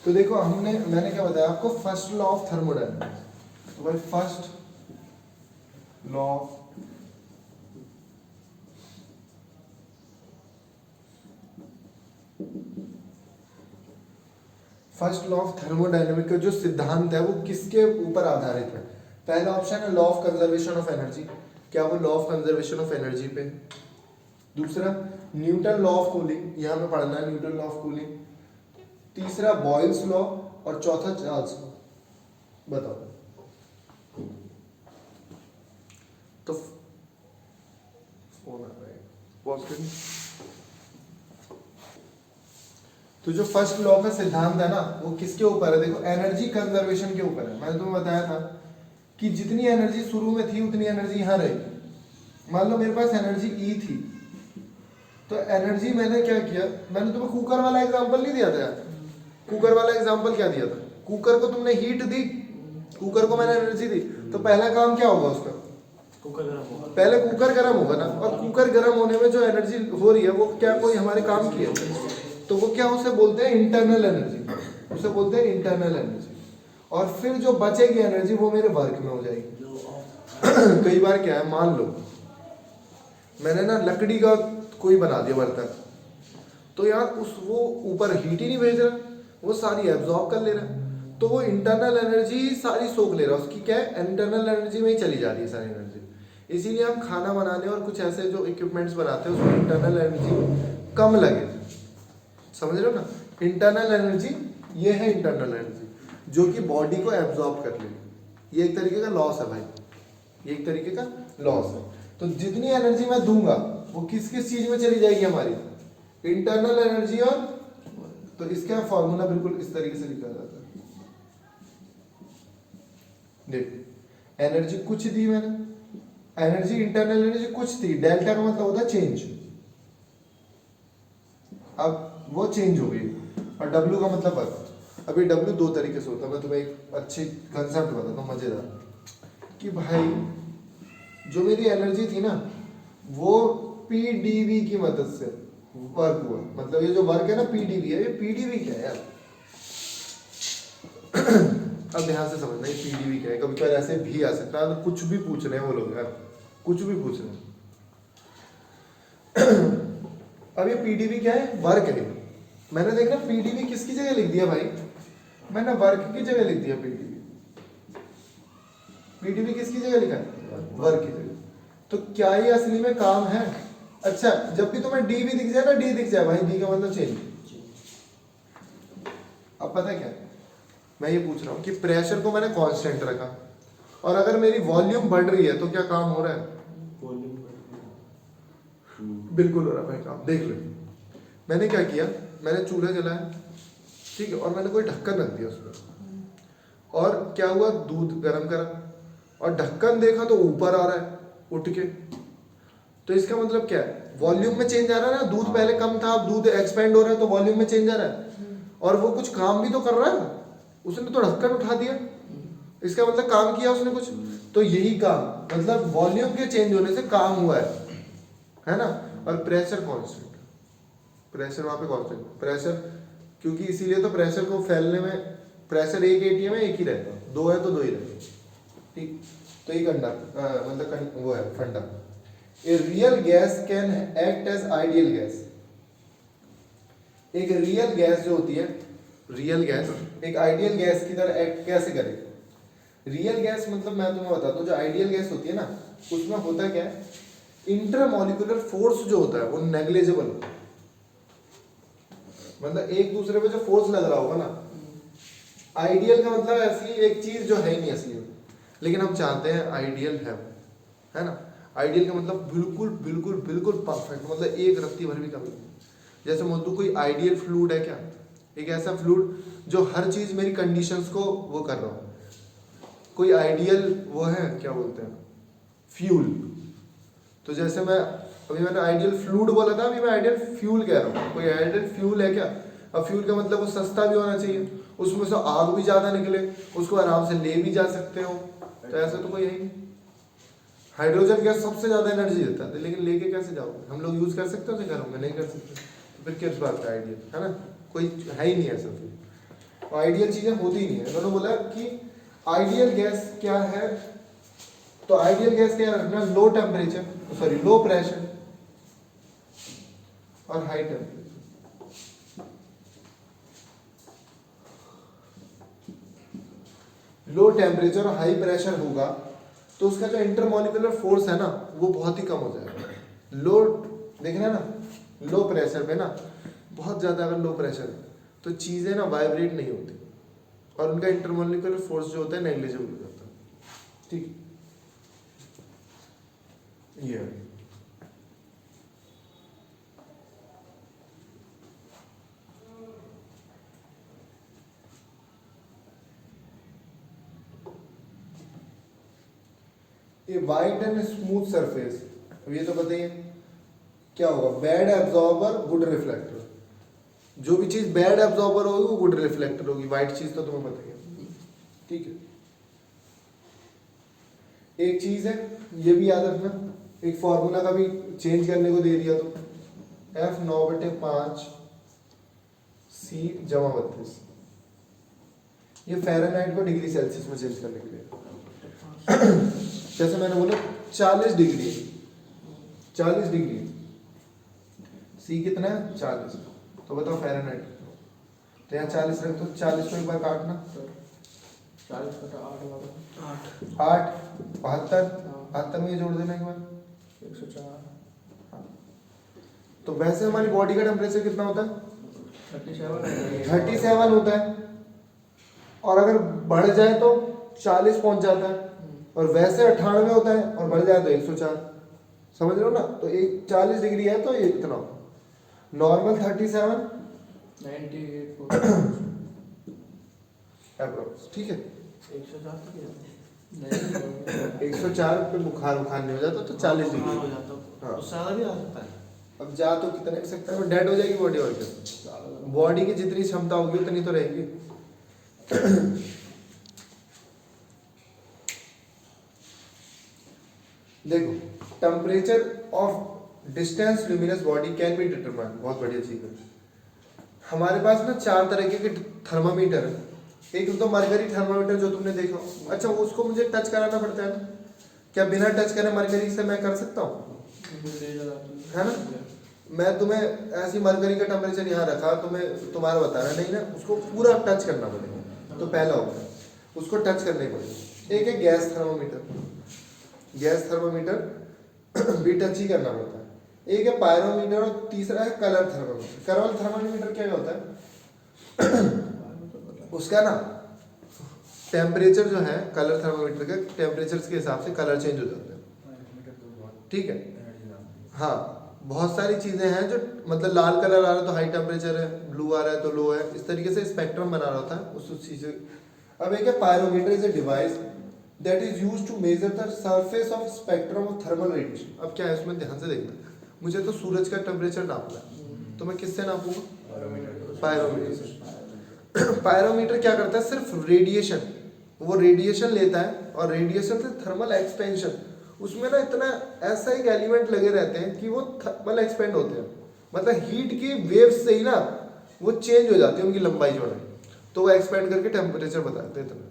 तो देखो मैंने क्या बताया आपको, फर्स्ट लॉ ऑफ थर्मोडायनेमिक्स। तो भाई फर्स्ट लॉ ऑफ थर्मोडायनेमिक का जो सिद्धांत है वो किसके ऊपर आधारित है? पहला ऑप्शन है law of conservation of energy. क्या वो law of conservation of energy पे? दूसरा न्यूटन लॉ ऑफ कूलिंग, यहां पे पढ़ना है न्यूटन लॉ ऑफ कूलिंग। तीसरा बॉयल्स लॉ और चौथा चार्ल्स लॉ। बताओ। तो फोन आ रहा है, पॉज करिए। तो जो फर्स्ट लॉ का सिद्धांत है ना वो किसके ऊपर है? देखो एनर्जी कंजर्वेशन के ऊपर है। मैंने तुम्हें बताया था कि जितनी एनर्जी शुरू में थी उतनी एनर्जी यहाँ रहेगी। मान लो मेरे पास एनर्जी ई थी, तो एनर्जी मैंने क्या किया, मैंने तुम्हें कुकर वाला एग्जांपल नहीं दिया था यार? कुकर वाला एग्जांपल क्या दिया था? कुकर को तुमने हीट दी, कुकर को मैंने एनर्जी दी, तो पहला काम क्या होगा उसका? कुकर गर्म होगा। पहले कुकर गर्म होगा ना, और कुकर गर्म होने में जो एनर्जी हो रही है वो क्या कोई हमारे काम की है? तो वो क्या उसे बोलते हैं? Internal energy. उसे बोलते हैं इंटरनल एनर्जी। और फिर जो बचेगी एनर्जी वो मेरे वर्क में हो जाएगी। कई बार क्या है, मान लो मैंने ना लकड़ी का कोई बना दिया बर्तन, तो यार वो ऊपर हीट ही नहीं भेज रहा, वो सारी एब्जॉर्ब कर ले रहा है, तो वो इंटरनल एनर्जी सारी सोख ले रहा है। उसकी क्या है? इंटरनल एनर्जी में ही चली जा रही है सारी एनर्जी। इसीलिए हम खाना बनाने और कुछ ऐसे जो इक्विपमेंट्स बनाते हैं उसमें इंटरनल एनर्जी कम लगे। समझ रहे हो ना? इंटरनल एनर्जी ये है इंटरनल एनर्जी जो कि बॉडी को एब्जॉर्ब कर लेगी। ये एक तरीके का लॉस है भाई, ये एक तरीके का लॉस है। तो जितनी एनर्जी मैं दूंगा वो किस किस चीज में चली जाएगी हमारी? Internal energy. और तो इसका फॉर्मूला बिल्कुल इस तरीके से लिखा जाता है। देखो एनर्जी कुछ दी मैंने, एनर्जी इंटरनल एनर्जी कुछ थी, डेल्टा का मतलब होता है चेंज। अब वो चेंज हो गई, और डब्ल्यू का मतलब वर्क। अभी डब्ल्यू दो तरीके से होता है। मैं तुम्हें एक अच्छी कंसेप्ट बताता हूँ मजेदार, कि भाई जो मेरी एनर्जी थी ना वो पीडीवी की मदद से वर्क हुआ। मतलब ये जो वर्क है ना पीडीवी है, ये पीडीवी क्या है यार? अब ध्यान से समझना ये पीडीवी क्या है। कभी कभी ऐसे भी आ सकता है, तो कुछ भी पूछ रहे हैं वो लोग यार, कुछ भी पूछ रहे हैं। अब ये पीडीवी क्या है? वर्क है। मैंने देखा पीडीवी किसकी जगह लिख दिया भाई? मैंने वर्क की जगह लिख दिया पीडीवी। पीडीवी किसकी जगह लिखा है? वर्क की जगह। तो क्या ये असली में काम है? अच्छा, जब भी तुम्हें डी भी दिख जाए ना, डी दिख जाए भाई, डी का मतलब चेंज। अब पता है क्या, मैं ये पूछ रहा हूँ कि प्रेशर को मैंने कांस्टेंट रखा, और अगर मेरी वॉल्यूम बढ़ रही है तो क्या काम हो रहा है? बिल्कुल हो रहा है भाई काम। देख लो मैंने क्या किया, मैंने चूल्हा जलाया, ठीक है, और मैंने कोई ढक्कन रख दिया उसमें, और क्या हुआ, दूध गर्म करा, और ढक्कन देखा तो ऊपर आ रहा है उठ के। तो इसका मतलब क्या है? वॉल्यूम में चेंज आ रहा है ना। दूध पहले कम था, अब दूध एक्सपेंड हो रहा है, तो वॉल्यूम में चेंज आ रहा है। और वो कुछ काम भी तो कर रहा है, उसने तो ढक्कन उठा दिया, इसका मतलब काम किया उसने कुछ। तो यही काम, मतलब वॉल्यूम के चेंज होने से काम हुआ है ना। और प्रेशर कांस्टेंट, प्रेशर वहां पे कांस्टेंट, प्रेशर क्योंकि इसीलिए तो प्रेशर को फैलने में, प्रेशर एक एटीएम है, एक ही रहता है, दो है तो दो ही रहेगा, ठीक। तो ये मतलब वो है फंडा। A real gas can act as ideal gas. एक रियल गैस जो होती है, रियल गैस एक आइडियल गैस की तरह एक्ट कैसे करे? रियल गैस मतलब मैं तुम्हें बताता हूँ, जो आइडियल गैस होती है ना उसमें होता क्या है, इंटरमॉलिक्यूलर फोर्स जो होता है वो नेग्लिजिबल होता है। मतलब एक दूसरे पे जो फोर्स लग रहा होगा ना, आइडियल का मतलब ऐसी एक चीज जो है ही नहीं असली में, लेकिन हम चाहते हैं आइडियल है ना। आइडियल का मतलब बिल्कुल बिल्कुल बिल्कुल परफेक्ट, मतलब एक रत्ती भर भी कमी नहीं। जैसे मोदू कोई आइडियल फ्लूइड है क्या? एक ऐसा फ्लूइड जो हर चीज मेरी कंडीशंस को वो कर रहा हो। कोई आइडियल वो है, क्या बोलते हैं, फ्यूल। तो जैसे मैंने आइडियल फ्लूइड बोला था, अभी मैं आइडियल फ्यूल कह रहा हूँ। कोई आइडियल फ्यूल है क्या? अब फ्यूल का मतलब वो सस्ता भी होना चाहिए, उसमें से आग भी ज्यादा निकले, उसको आराम से ले भी जा सकते हो। तो ऐसा तो कोई है ही नहीं। हाइड्रोजन गैस सबसे ज्यादा एनर्जी देता है, लेकिन लेके कैसे जाओगे? हम लोग यूज कर सकते हैं उसे घरों में? नहीं कर सकते। तो फिर किस बात का आइडियल है ना? कोई है ही नहीं ऐसा फिर। आइडियल चीजें होती ही नहीं है। उन्होंने बोला कि आइडियल गैस क्या है, तो आइडियल गैस क्या रखना, low temperature, sorry low pressure और हाई टेम्परेचर। लो टेम्परेचर और हाई प्रेशर होगा तो उसका जो इंटरमोलिकुलर फोर्स है ना वो बहुत ही कम हो जाएगा। लो देखना ना, लो प्रेशर पे ना बहुत ज़्यादा अगर लो प्रेशर है तो चीज़ें ना वाइब्रेट नहीं होती और उनका इंटरमोलिकुलर फोर्स जो होता है नेग्लिजिबल हो जाता है। ठीक, ये वाइड एंड स्मूथ सरफेस, अब ये तो बताइए क्या होगा, बैड एब्जॉर्बर गुड रिफ्लेक्टर। जो भी चीज बैड एब्जॉर्बर होगी वो गुड रिफ्लेक्टर होगी, वाइट चीज तो तुम्हें पता ही है। ठीक है, एक चीज है ये भी याद रखना, एक फॉर्मूला का भी चेंज करने को दे दिया तो F9/5 C जमा 32, ये फ़ारेनहाइट को डिग्री सेल्सियस में चेंज करने के लिए। जैसे मैंने बोला 40 डिग्री, 40 डिग्री सी कितना है 40, तो बताओ फ़ारेनहाइट, तो यहाँ 40 रख दो, 40 को एक बार काटना, 8 72 में ये जोड़ देना एक बार 104। तो वैसे हमारी बॉडी का टेम्परेचर कितना होता है 37 होता है, और अगर बढ़ जाए तो 40 पहुंच जाता है, और वैसे 98 होता है और बढ़ जाए तो 104। समझ रहे हो ना, तो एक 40 डिग्री है तो ये इतना, नॉर्मल 37 अप्रोक्स। ठीक है, 104 पे बुखार नहीं हो जाता तो 40 डिग्री हो जाता, हाँ उससे ज़्यादा भी आ सकता है। अब जा तो कितना कर सकता है, डेड हो जाएगी बॉडी, और क्या, बॉडी की जितनी क्षमता होगी उतनी तो रहेगी। देखो, temperature of distance luminous body can be determined, बहुत बढ़िया चीज है। हमारे पास ना 4 तरह के थर्मामीटर है। एक तो मरकरी थर्मामीटर जो तुमने देखा, अच्छा उसको मुझे टच कराना पड़ता है ना, क्या बिना टच करे मरकरी से मैं कर सकता हूँ, है ना। मैं तुम्हें ऐसी मरकरी का टेम्परेचर यहाँ रखा तो मैं तुम्हारा बता रहा नहीं ना, उसको पूरा टच करना पड़ेगा, तो पहला होगा उसको टच करने पड़ेगा। एक है गैस थर्मामीटर, गैस थर्मामीटर भी टच ही करना पड़ता है। एक है पायरोमीटर और तीसरा है कलर थर्मामीटर। कलर थर्मामीटर क्या होता है उसका ना टेम्परेचर जो है कलर थर्मामीटर के टेम्परेचर के हिसाब से कलर चेंज हो जाता है। ठीक है, हाँ बहुत सारी चीज़ें हैं जो मतलब लाल कलर आ रहा है तो हाई टेम्परेचर है, ब्लू आ रहा है तो लो है, इस तरीके से स्पेक्ट्रम बना रहा होता है उस चीज़ से। अब एक है pyrometer is a device that is used to measure the surface of spectrum of thermal radiation। अब क्या है इसमें ध्यान से देखना, मुझे तो सूरज का टेम्परेचर नापना है तो मैं किससे नापूंगा, पायरोमीटर से। पायरोमीटर क्या करता है, सिर्फ रेडिएशन, वो रेडिएशन लेता है और रेडिएशन से थर्मल एक्सपेंशन, उसमें ना इतना ऐसा एक एलिमेंट लगे रहते हैं कि वो थर्मल एक्सपेंड होते हैं, मतलब हीट की वेव्स से ही ना वो चेंज हो जाती है उनकी लंबाई चौड़ाई, तो वो एक्सपेंड करके टेम्परेचर बताते हैं इतना।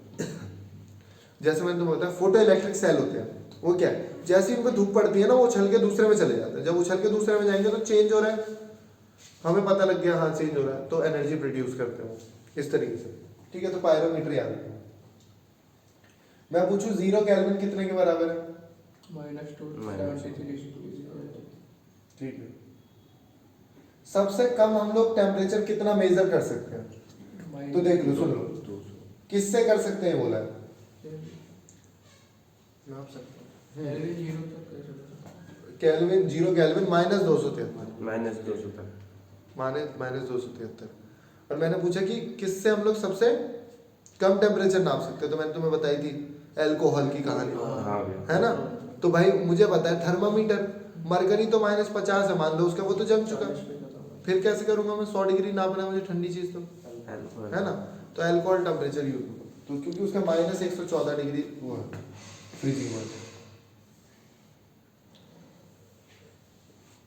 जैसे मैंने तुम्हें बताया फोटो इलेक्ट्रिक सेल होते हैं, वो क्या है, जैसे उनको धूप पड़ती है ना वो उछल के दूसरे में चले जाते हैं, जब उछल के दूसरे में जाएंगे तो चेंज हो रहा है, हमें पता लग गया हाँ चेंज हो रहा है, तो एनर्जी प्रोड्यूस करते हो इस तरीके से। ठीक है, तो पायरोमीटर याद रखो। मैं पूछूं 0 केल्विन कितने के बराबर है, -273। ठीक है, सबसे कम हम लोग टेम्परेचर कितना मेजर कर सकते हैं, तो देख लो, सुन लो, किससे कर सकते हैं बोला है, केल्विन 0 केल्विन -273 -273। और मैंने पूछा कि किससे हम लोग सबसे कम टेम्परेचर नाप सकते हैं, तो मैंने तुम्हें बताई थी अल्कोहल की कहानी, है ना। तो भाई मुझे पता है थर्मामीटर, मरकरी तो -50 है मान लो उसका, वो तो जम चुका, फिर कैसे करूंगा मैं, 100 डिग्री नापना मुझे ठंडी चीज तो, है ना। तो अल्कोहल टेम्परेचर यूज करो, तो क्योंकि उसका -114 डिग्री वो है फ्रीजिंग पॉइंट।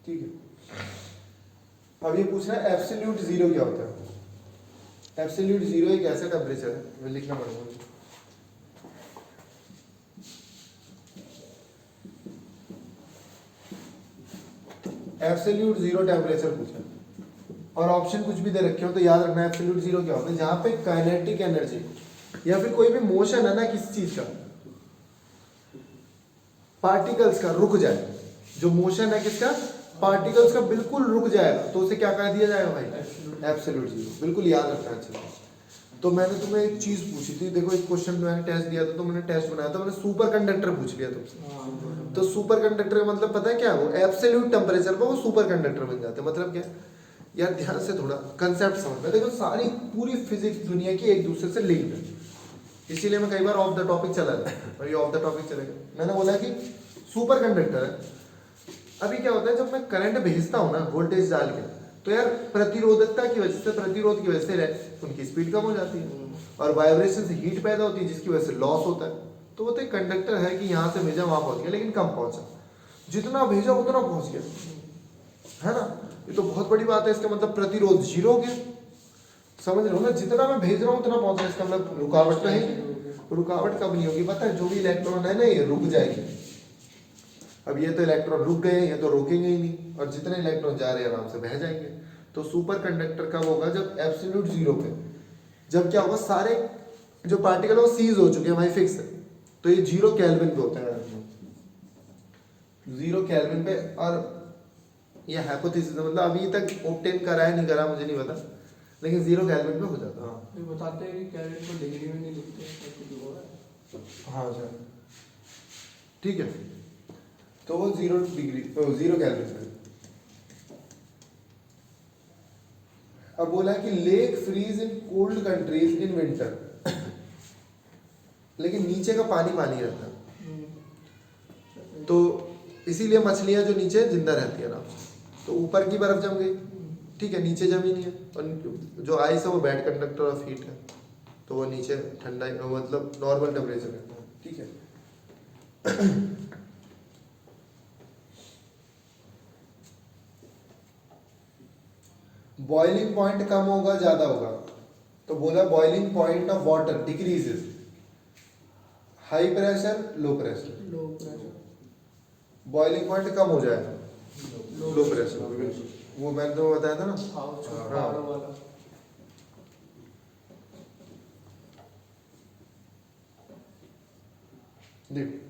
ठीक है, अब ये पूछना है एब्सोल्यूट जीरो क्या होता है। एब्सोल्यूट जीरो एक ऐसा टेम्परेचर है, वो लिखना पड़ेगा मुझे। एब्सोल्यूट जीरो टेम्परेचर पूछा और ऑप्शन कुछ भी दे रखे हो तो याद रखना एब्सोल्यूट जीरो क्या होता है, जहां पे काइनेटिक एनर्जी या फिर कोई भी मोशन है ना किसी चीज का, पार्टिकल्स का रुक जाए, जो मोशन है किसका, पार्टिकल्स का बिल्कुल रुक जाएगा, तो उसे क्या कह दिया जाएगा भाई, एब्सोल्यूट जीरो। बिल्कुल याद रखना अच्छे से। तो मैंने तुम्हें एक चीज पूछी थी, देखो एक क्वेश्चन मैंने टेस्ट दिया था, तो मैंने टेस्ट बनाया था, मैंने सुपर कंडक्टर पूछ लिया तुमसे। तो सुपर कंडक्टर का मतलब पता है क्या है, वो एब्सोल्यूट टेम्परेचर पर वो सुपर कंडक्टर बन जाते हैं। मतलब क्या यार, ध्यान से थोड़ा कंसेप्ट समझना। देखो सारी पूरी फिजिक्स दुनिया की एक दूसरे से लिंक्ड है, इसीलिए मैं कई बार ऑफ द टॉपिक चला जाता और ये ऑफ द टॉपिक चलेगा। मैंने बोला कि सुपर कंडक्टर है, अभी क्या होता है जब मैं करंट भेजता हूँ ना वोल्टेज डाल के, तो यार प्रतिरोधकता की वजह से, प्रतिरोध की वजह से उनकी स्पीड कम हो जाती है और वाइब्रेशन से हीट पैदा होती है, जिसकी वजह से लॉस होता है। तो वो तो एक कंडक्टर है कि यहाँ से भेजा वहां पहुंच गया, लेकिन कम पहुंचा, जितना भेजा उतना पहुंच गया, है ना। ये तो बहुत बड़ी बात है। इसका मतलब प्रतिरोध जीरो हो गया, समझ रहे हो ना, जितना मैं भेज रहा हूँ उतना पहुंच रहा है। इसका मतलब रुकावट तो है, रुकावट कब नहीं होगी पता है, जो भी इलेक्ट्रॉन है ना ये रुक जाएगी। अब ये तो इलेक्ट्रॉन रुक गए, ये तो रोकेंगे ही नहीं, और जितने इलेक्ट्रॉन जा रहे हैं आराम से बह जाएंगे। तो सुपर कंडक्टर कब होगा, जब एब्सोल्यूट जीरो पे, जब क्या होगा सारे जो पार्टिकल है वो सीज हो चुके हैं भाई, फिक्स है। तो ये 0 केल्विन पे होता है, 0 केल्विन पे। और ये हाइपोथेसिस मतलब अभी तक ऑब्टेन करा है नहीं करा मुझे नहीं पता, लेकिन 0 केल्विन पे हो जाता है। ये बताते हैं कि केल्विन को डिग्री में नहीं लिखते हैं। हाँ सर, ठीक है। तो वो 0 डिग्री 0 केल्विन पे। अब बोला कि lake freeze in cold countries in winter, लेकिन नीचे का पानी पानी रहता है, तो इसीलिए मछलियां जो नीचे जिंदा रहती है आराम से। तो ऊपर की बर्फ जम गई, ठीक है, नीचे जमी नहीं है, और जो आइस है वो बैड कंडक्टर ऑफ हीट है, तो वो नीचे ठंडा मतलब नॉर्मल टेम्परेचर रहता है, ठीक है। बॉइलिंग पॉइंट कम होगा ज्यादा होगा, तो बोला boiling point of water decreases, high pressure low pressure, boiling point कम हो जाएगा लो प्रेशर, वो मैंने तो बताया था ना। हाँ, देख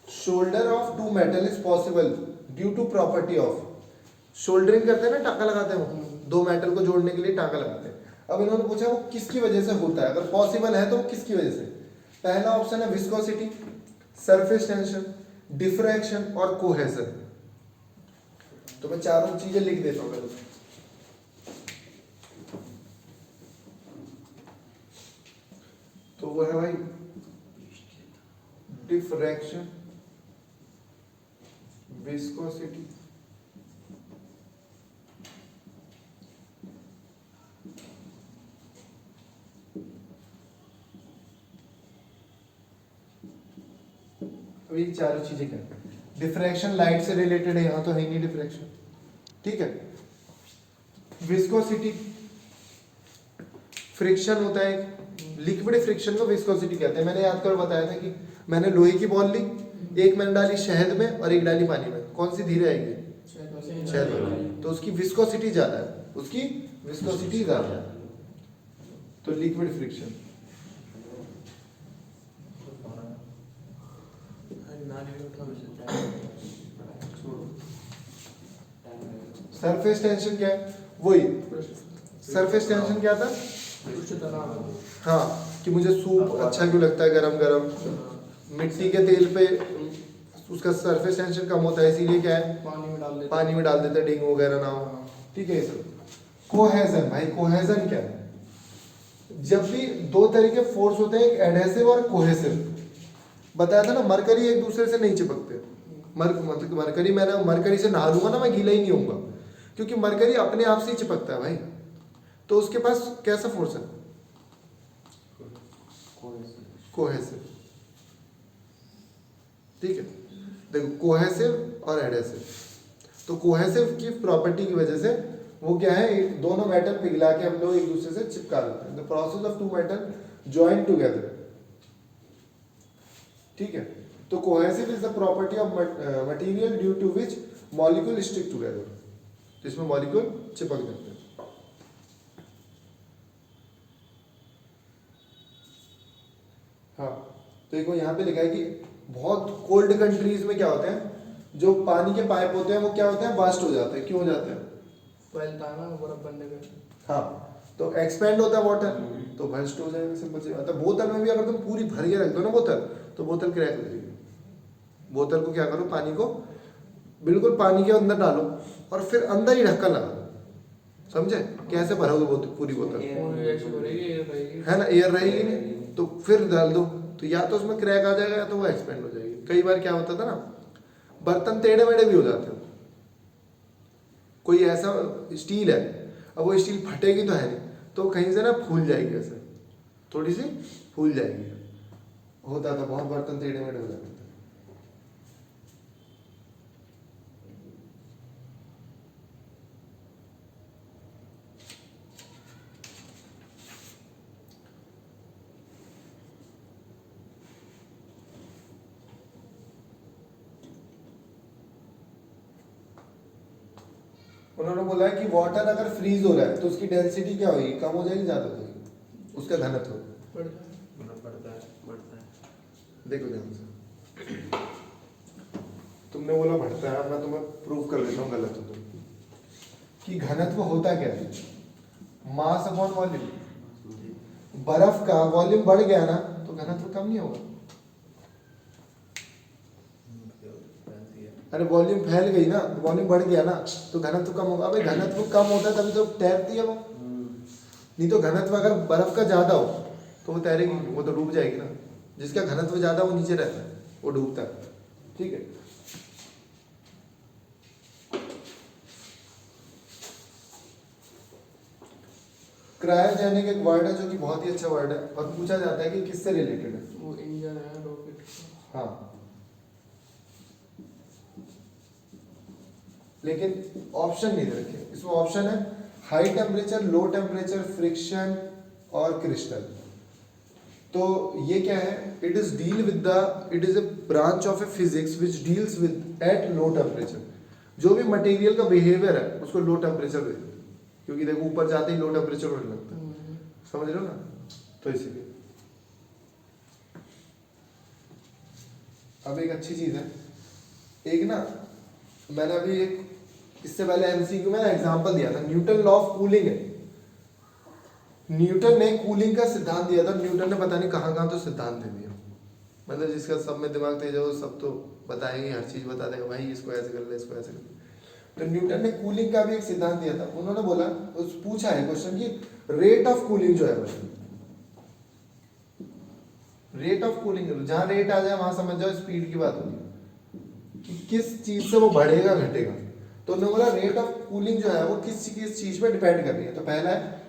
solder of two metal is possible due to property of, soldering करते हैं ना, टाका लगाते हैं वो, दो मेटल को जोड़ने के लिए टाका लगाते हैं। अब इन्होंने पूछा वो किसकी वजह से होता है, अगर पॉसिबल है तो वो किसकी वजह से। पहला ऑप्शन है विस्कोसिटी, सरफेस टेंशन, डिफ्रैक्शन और कोहेजन। तो मैं चारों चीजें लिख देता हूं पहले। तो वो है भाई डिफ्रैक्शन, विस्कोसिटी, अब ये चारों चीजें क्या, डिफ्रैक्शन लाइट से रिलेटेड है, यहां तो है नहीं डिफ्रैक्शन, ठीक है। विस्कोसिटी फ्रिक्शन होता है, लिक्विड फ्रिक्शन को विस्कोसिटी कहते हैं। मैंने याद कर बताया था कि मैंने लोहे की बॉल ली, एक मैंने डाली शहद में और एक डाली पानी में, कौन सी धीरे आएगी, शहद वाली, तो उसकी विस्कोसिटी ज्यादा है, उसकी विस्कोसिटी ज्यादा है, तो लिक्विड फ्रिक्शन। सरफेस टेंशन क्या है, वही सरफेस टेंशन क्या था, हाँ, कि मुझे सूप अच्छा क्यों लगता है गरम गरम, मिट्टी के तेल पे उसका सरफेस टेंशन कम होता है, इसीलिए क्या है पानी में डाल देते हैं, डेंगू वगैरह ना हो, ठीक है। सब कोहेजन, भाई कोहेजन क्या है, जब भी दो तरह के फोर्स होते हैं, एक एडहेसिव और कोहेसिव। बताया था ना, मरकरी एक दूसरे से नहीं चिपकते, मतलब मरकरी, मैंने मरकरी से नहा लूंगा ना मैं गीला ही नहीं होऊंगा, क्योंकि मरकरी अपने आप से ही चिपकता है भाई, तो उसके पास कैसा फोर्स है, कोहेसिव, ठीक है। देखो कोहेसिव और एडहेसिव, तो कोहेसिव की प्रॉपर्टी की वजह से वो क्या है, दोनों मेटल पिघला के हम लोग एक दूसरे से चिपका देते हैं। The process of two metal join together, ठीक है। तो cohesive is the property of material due to which molecule stick together, जिसमें मॉलिक्यूल चिपक जाते हैं। हाँ, तो देखो यहाँ पे लिखा है कि बहुत कोल्ड कंट्रीज में क्या होते हैं, जो पानी के पाइप होते हैं वो क्या होते हैं, बास्ट हो जाते हैं। क्यों हो जाते हैं? फैलता है ना बर्फ बनने पे। हाँ, तो एक्सपेंड होता है वाटर, तो बस्ट हो जाएगा, सिंपल सी बात है। बोतल में भी अगर तुम पूरी भर के रख दो ना बोतल, तो बोतल क्रैक हो जाएगी। बोतल को क्या करो, पानी को बिल्कुल पानी के अंदर डालो और फिर अंदर ही ढक्कन लगा दो, समझे? कैसे भरोगे बोतल, पूरी बोतल? पूरी ऐसी भरेगी, ये रहेगी। है ना, एयर रहेगी नहीं, तो फिर डाल दो, तो या तो उसमें क्रैक आ जाएगा या तो वो एक्सपेंड हो जाएगी। कई बार क्या होता था ना, बर्तन टेढ़े मेढ़े भी हो जाते हैं। कोई ऐसा स्टील है, अब वो स्टील फटेगी तो है नहीं, तो कहीं से ना फूल जाएगी, ऐसे थोड़ी सी फूल जाएगी। होता था, बहुत बर्तन टेढ़े मेढ़े हो जाते थे। उन्होंने बोला है कि वाटर अगर फ्रीज हो रहा है तो उसकी डेंसिटी क्या होगी, कम हो जाएगी, ज्यादा हो जाएगी, उसका घनत्व बढ़ जाए। बढ़ता है। देखो ध्यान से, तुमने बोला बढ़ता है, अब मैं तुम्हें प्रूव कर देता हूँ गलत हो तुम, कि घनत्व होता क्या है, मास अपॉन वॉल्यूम। बर्फ का वॉल्यूम बढ़ गया ना तो घनत्व कम नहीं होगा। अरे वॉल्यूम फैल गई ना, वॉल्यूम बढ़ गया ना तो घनत्व कम होगा। अबे घनत्व कम होता है तभी तो तैरती है वो, नहीं तो घनत्व अगर बर्फ का ज्यादा हो तो वो तैरेगी, वो तो डूब जाएगी ना। जिसका घनत्व ज्यादा वो नीचे रहता है, वो डूबता है, ठीक है। क्रायोजेनिक एक वर्ड है जो कि बहुत ही अच्छा वर्ड है और पूछा जाता है कि किससे रिलेटेड है। वो इंजन है रॉकेट का। हाँ, लेकिन ऑप्शन नहीं दे रखे इसमें। ऑप्शन है high temperature, low temperature, friction और क्रिस्टल। तो ये क्या है, it is deal with the, it is a branch of A physics which deals with at low temperature. जो भी मटेरियल का बिहेवियर है उसको लो टेम्परेचर दे, क्योंकि देखो ऊपर जाते ही लो टेम्परेचर होने लगता है, समझ रहे हो ना, तो इसीलिए। अब एक अच्छी चीज है, एक ना मैंने अभी एक इससे पहले एमसीक्यू में एग्जांपल दिया था, न्यूटन लॉ ऑफ कूलिंग है। न्यूटन ने कूलिंग का सिद्धांत दिया था, न्यूटन ने पता नहीं कहाँ कहाँ तो सिद्धांत दे दिया। मतलब जिसका सब में दिमाग तेज है वो सब तो बताएंगे, हर चीज बता देगा, भाई इसको ऐसे कर ले, इसको ऐसे कर ले। तो न्यूटन ने कूलिंग का भी एक सिद्धांत दिया था। उन्होंने बोला, उस पूछा है क्वेश्चन कि रेट ऑफ कूलिंग जो है, रेट ऑफ कूलिंग, जहां रेट आ जाए वहां समझ जाओ स्पीड की बात होगी कि किस चीज से वो बढ़ेगा घटेगा। तो उन्होंने बोला रेट ऑफ कूलिंग जो है वो किस चीज पे डिपेंड कर रही है। तो पहला है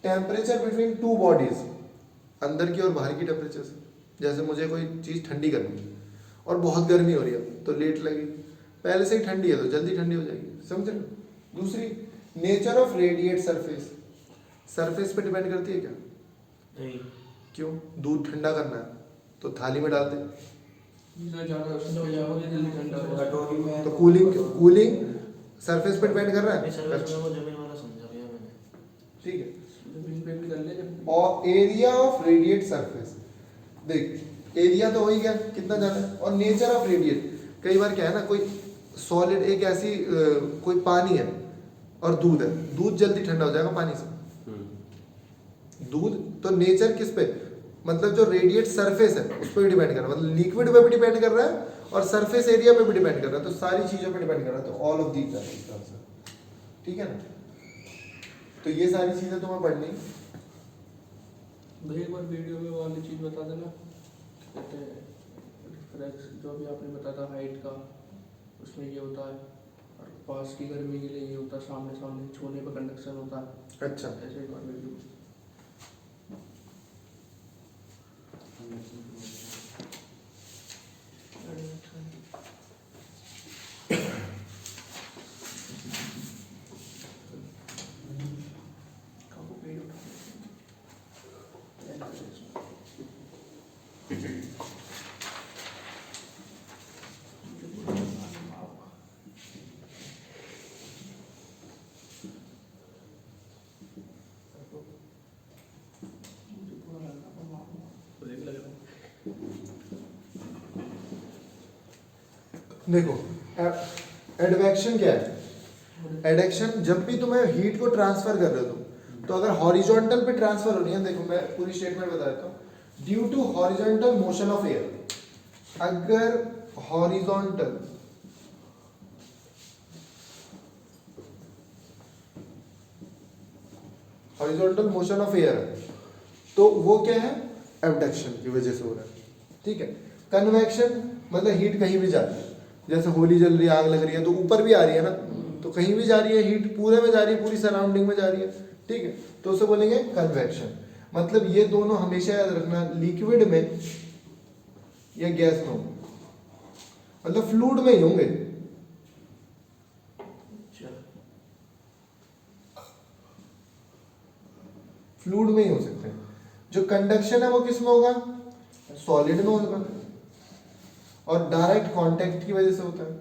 टेम्परेचर बिटवीन टू बॉडीज, अंदर की और बाहर की टेम्परेचर से। जैसे मुझे कोई चीज ठंडी करनी है और बहुत गर्मी हो रही है तो लेट लगेगी, पहले से ही ठंडी है तो जल्दी ठंडी हो जाएगी, समझ रहे हो। दूसरी, nature of radiate surface, surface पे डिपेंड करती है क्या? नहीं। क्यों? दूध ठंडा करना है तो थाली में डाल दे, जितना ज्यादा उसमें जाओगे जल्दी ठंडा होगा। कटोरी में तो कूलिंग सरफेस पे डिपेंड कर रहा नहीं, है। सर्विस में वो जमीन वाला समझा भैया मैंने। ठीक है, जमीन पे भी कर ले जब। और एरिया ऑफ रेडिएट सरफेस, देख एरिया तो हो ही गया कितना जाना है, और नेचर ऑफ रेडिएट। कई बार क्या है ना, कोई सॉलिड एक ऐसी कोई पानी है और दूध है, दूध जल्दी ठंडा हो जाएगा पानी से, दूध। तो नेचर किस पे, मतलब जो रेडिएट सरफेस है उस पर भी डिपेंड कर रहा है, मतलब लिक्विड पे भी डिपेंड कर रहा है और सरफेस एरिया पे भी डिपेंड कर रहा है, तो सारी चीजों पे डिपेंड कर रहा है। तो ऑल ऑफ दीज आर इसका आंसर, ठीक है ना। तो ये सारी चीजें तुम्हें पढ़नी। भाई एक बार वीडियो में वाली चीज बता देना, कहते हैं रिफ्लेक्स जो भी आपने बताया था हाइट का, उसमें ये होता है, और पास की गर्मी के लिए ये होता है, सामने सामने छूने पर कंडक्शन होता है। अच्छा, ऐसे एक बार वीडियो देखो एडवेक्शन क्या है? एडक्शन जब भी तुम्हें हीट को ट्रांसफर कर रहे हो तो अगर हॉरिजॉन्टल पे ट्रांसफर होनी है, देखो मैं पूरी स्टेटमेंट बता देता हूँ। Due to horizontal motion of air, अगर हॉरिजॉन्टल मोशन ऑफ एयर है तो वो क्या है? एबडक्शन की वजह से हो रहा है, ठीक है। कन्वेक्शन मतलब हीट कहीं भी जाती है, जैसे होली जल रही है, आग लग रही है तो ऊपर भी आ रही है ना, तो कहीं भी जा रही है हीट, पूरे में जा रही है, पूरी सराउंडिंग में जा रही है, ठीक है। तो उसे बोलेंगे कन्वेक्शन। मतलब ये दोनों हमेशा याद रखना, लिक्विड में या गैस में होंगे, मतलब फ्लूइड में ही होंगे। फ्लूइड में ही हो सकते हैं। जो कंडक्शन है वो किस में होगा? सॉलिड में होगा, और डायरेक्ट कांटेक्ट की वजह से होता है।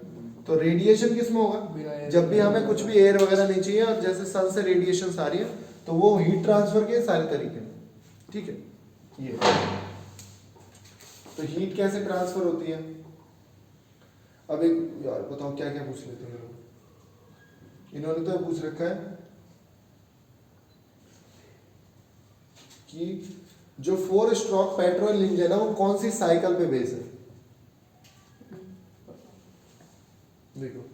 तो रेडिएशन किस में होगा? जब भी हमें कुछ भी एयर वगैरह नहीं चाहिए और जैसे सन से रेडिएशन आ रही है तो वो हीट ट्रांसफर के सारे तरीके हैं, ठीक है। ये तो हीट कैसे ट्रांसफर होती है? अब एक यार बताओ क्या क्या पूछ लेते हैं लोग। इन्होंने तो पूछ रखा है कि जो 4 स्ट्रोक पेट्रोल इंजन है वो कौन सी साइकिल पे बेस है? देखो,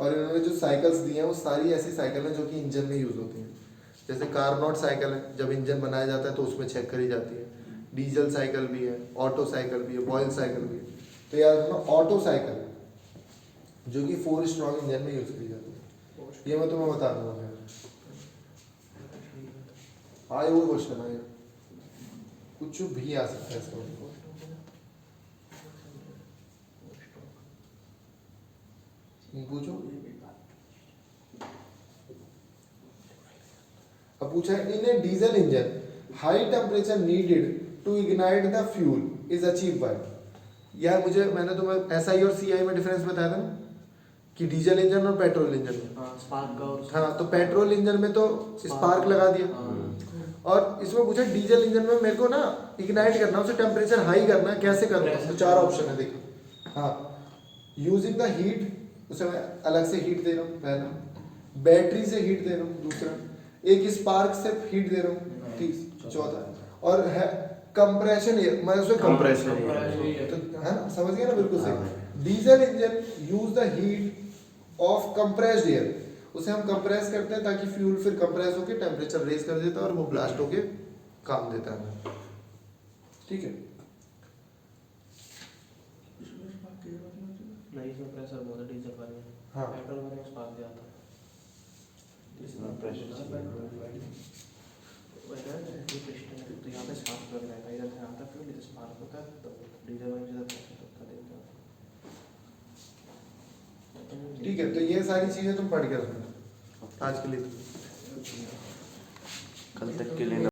और इन्होंने जो साइकिल्स दी हैं वो सारी ऐसी साइकिल हैं जो कि इंजन में यूज होती हैं। जैसे कार्नोट साइकिल है, जब इंजन बनाया जाता है तो उसमें चेक करी जाती है। डीजल साइकिल भी है, ऑटो साइकिल भी है, बॉयल साइकिल भी है। तो याद रखना ऑटो साइकिल जो कि 4 स्ट्रोक इंजन में यूज करी जाती है। ये मैं तुम्हें बता दूंगा। आए वो क्वेश्चन आए, कुछ भी आ सकता है इसका। पूछो। अब पूछा है in a diesel engine high temperature needed to ignite the fuel is achieve by. यार मुझे मैंने तुम्हें एसआई और सीआई में डिफरेंस बताया था ना कि डीजल इंजन और पेट्रोल इंजन में। स्पार्क का और हाँ, तो पेट्रोल इंजन में तो स्पार्क लगा दिया, और इसमें पूछा डीजल इंजन में मेरे को ना इग्नाइट करना है, उसे टेम्परेचर हाई करना है, कैसे करूँगा? तो 4 ऑप्शन है, देखो। हाँ, यूजिंग द हीट, उसे मैं अलग से हीट दे रहा हूँ पहला, बैटरी से हीट दे रहा हूँ दूसरा, एक स्पार्क से हीट दे रहा हूँ तीसरा, चौथा, और है कंप्रेशन एयर, मैं उसमें Compression तो है ना, समझ गए ना, बिल्कुल सही। Diesel engine use the heat of compressed air, उसे हम कंप्रेस करते हैं ताकि फ्यूल फिर कंप्रेस होकर टेम्परेचर रेज कर देता है और वो ब्लास्ट होके काम देता है, ठीक है। नहीं, इसमें प्रेशर बहुत है डीजल वाले में। हाँ। पेट्रोल वाले में स्पार्क दिया था। इसमें प्रेशर वैसे ये पिस्टन है तो यहाँ पे स्पार्क लग रहा है, इधर से आता है फ्यूल, इधर स्पार्क होता है, तो डीजल वाले में प्रेशर होता देता है। ठीक है, तो ये सारी चीजें तुम पढ़ के रखना आज के लिए। कल तक के लिए